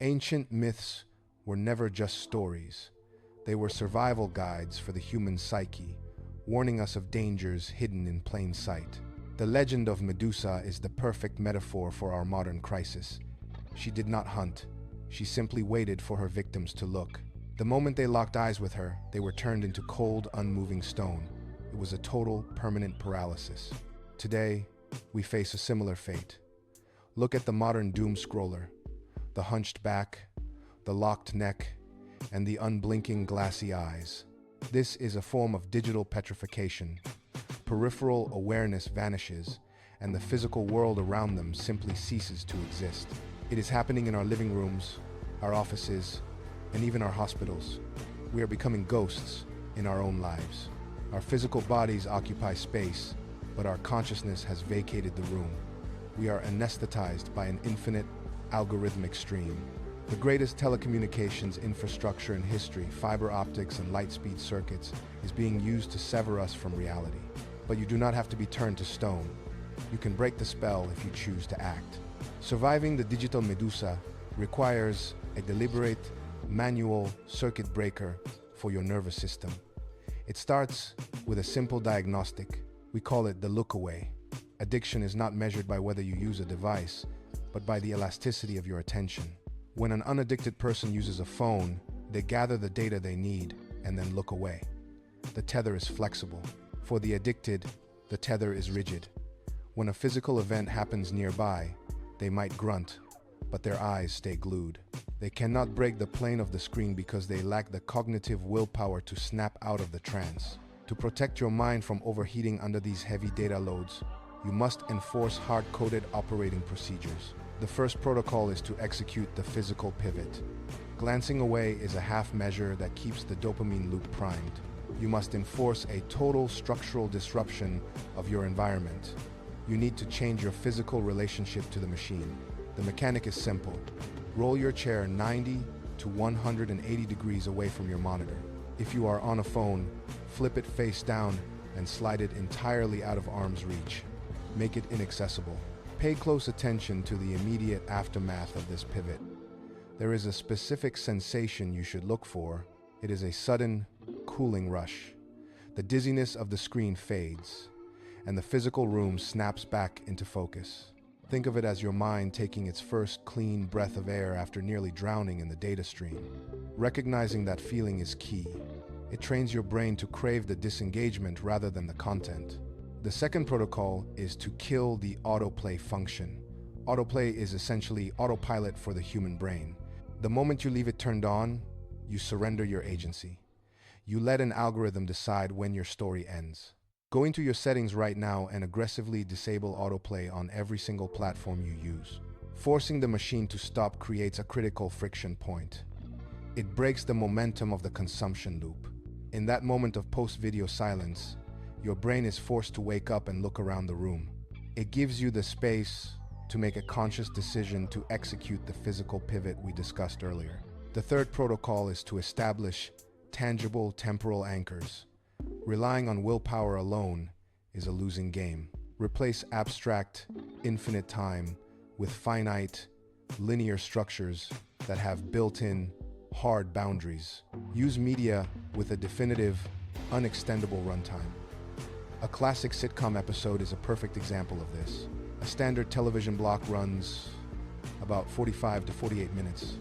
Ancient myths were never just stories. They were survival guides for the human psyche, warning us of dangers hidden in plain sight. The legend of Medusa is the perfect metaphor for our modern crisis. She did not hunt. She simply waited for her victims to look. The moment they locked eyes with her, they were turned into cold, unmoving stone. It was a total, permanent paralysis. Today, we face a similar fate. Look at the modern doom scroller. The hunched back, the locked neck, and the unblinking glassy eyes. This is a form of digital petrification. Peripheral awareness vanishes, and the physical world around them simply ceases to exist. It is happening in our living rooms, our offices, and even our hospitals. We are becoming ghosts in our own lives. Our physical bodies occupy space, but our consciousness has vacated the room. We are anesthetized by an infinite, algorithmic stream. The greatest telecommunications infrastructure in history, fiber optics and light-speed circuits, is being used to sever us from reality. But you do not have to be turned to stone. You can break the spell if you choose to act. Surviving the digital Medusa requires a deliberate, manual circuit breaker for your nervous system. It starts with a simple diagnostic. We call it the look away. Addiction is not measured by whether you use a device, but by the elasticity of your attention. When an unaddicted person uses a phone, they gather the data they need and then look away. The tether is flexible. For the addicted, the tether is rigid. When a physical event happens nearby, they might grunt, but their eyes stay glued. They cannot break the plane of the screen because they lack the cognitive willpower to snap out of the trance. To protect your mind from overheating under these heavy data loads, you must enforce hard-coded operating procedures. The first protocol is to execute the physical pivot. Glancing away is a half measure that keeps the dopamine loop primed. You must enforce a total structural disruption of your environment. You need to change your physical relationship to the machine. The mechanic is simple. Roll your chair 90 to 180 degrees away from your monitor. If you are on a phone, flip it face down and slide it entirely out of arm's reach. Make it inaccessible. Pay close attention to the immediate aftermath of this pivot. There is a specific sensation you should look for. It is a sudden, cooling rush. The dizziness of the screen fades, and the physical room snaps back into focus. Think of it as your mind taking its first clean breath of air after nearly drowning in the data stream. Recognizing that feeling is key. It trains your brain to crave the disengagement rather than the content. The second protocol is to kill the autoplay function. Autoplay is essentially autopilot for the human brain. The moment you leave it turned on, you surrender your agency. You let an algorithm decide when your story ends. Go into your settings right now and aggressively disable autoplay on every single platform you use. Forcing the machine to stop creates a critical friction point. It breaks the momentum of the consumption loop. In that moment of post-video silence, your brain is forced to wake up and look around the room. It gives you the space to make a conscious decision to execute the physical pivot we discussed earlier. The third protocol is to establish tangible temporal anchors. Relying on willpower alone is a losing game. Replace abstract, infinite time with finite, linear structures that have built-in, hard boundaries. Use media with a definitive, unextendable runtime. A classic sitcom episode is a perfect example of this. A standard television block runs about 45 to 48 minutes.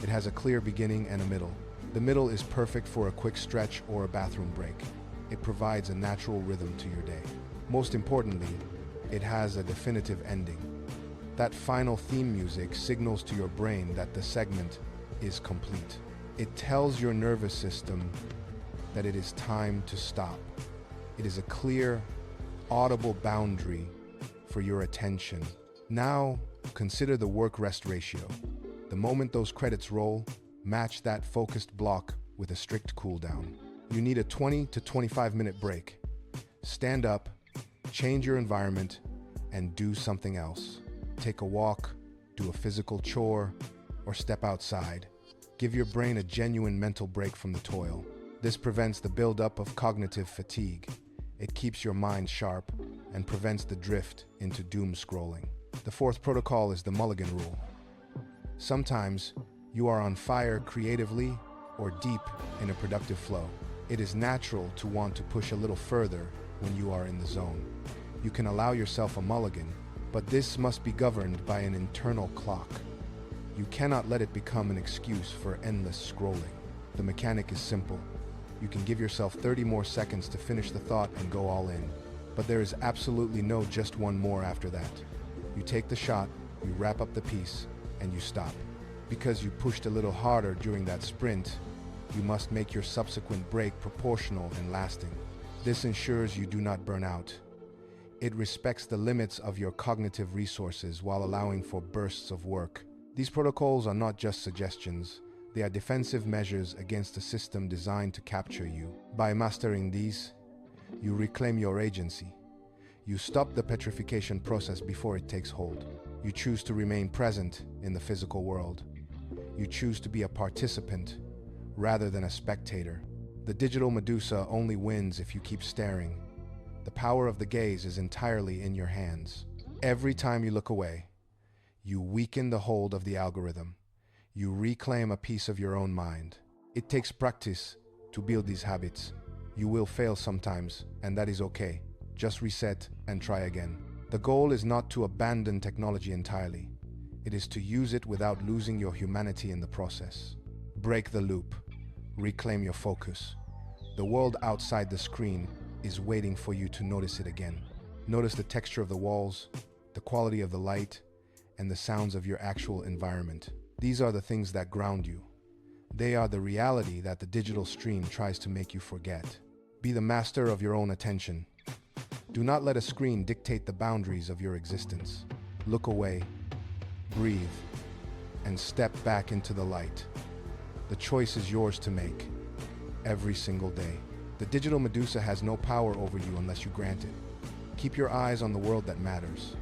It has a clear beginning and a middle. The middle is perfect for a quick stretch or a bathroom break. It provides a natural rhythm to your day. Most importantly, it has a definitive ending. That final theme music signals to your brain that the segment is complete. It tells your nervous system that it is time to stop. It is a clear, audible boundary for your attention. Now, consider the work-rest ratio. The moment those credits roll, match that focused block with a strict cool down. You need a 20 to 25-minute break. Stand up, change your environment, and do something else. Take a walk, do a physical chore, or step outside. Give your brain a genuine mental break from the toil. This prevents the buildup of cognitive fatigue. It keeps your mind sharp and prevents the drift into doom scrolling. The fourth protocol is the mulligan rule. Sometimes You are on fire creatively or deep in a productive flow. It is natural to want to push a little further when you are in the zone. You can allow yourself a mulligan, but this must be governed by an internal clock. You cannot let it become an excuse for endless scrolling. The mechanic is simple. You can give yourself 30 more seconds to finish the thought and go all in. But there is absolutely no just one more after that. You take the shot, you wrap up the piece, and you stop. Because you pushed a little harder during that sprint, you must make your subsequent break proportional and lasting. This ensures you do not burn out. It respects the limits of your cognitive resources while allowing for bursts of work. These protocols are not just suggestions. They are defensive measures against a system designed to capture you. By mastering these, you reclaim your agency. You stop the petrification process before it takes hold. You choose to remain present in the physical world. You choose to be a participant rather than a spectator. The digital Medusa only wins if you keep staring. The power of the gaze is entirely in your hands. Every time you look away, you weaken the hold of the algorithm. You reclaim a piece of your own mind. It takes practice to build these habits. You will fail sometimes, and that is okay. Just reset and try again. The goal is not to abandon technology entirely. It is to use it without losing your humanity in the process. Break the loop. Reclaim your focus. The world outside the screen is waiting for you to notice it again. Notice the texture of the walls, the quality of the light, and the sounds of your actual environment. These are the things that ground you. They are the reality that the digital stream tries to make you forget. Be the master of your own attention. Do not let a screen dictate the boundaries of your existence. Look away, breathe, and step back into the light. The choice is yours to make, every single day. The digital Medusa has no power over you unless you grant it. Keep your eyes on the world that matters.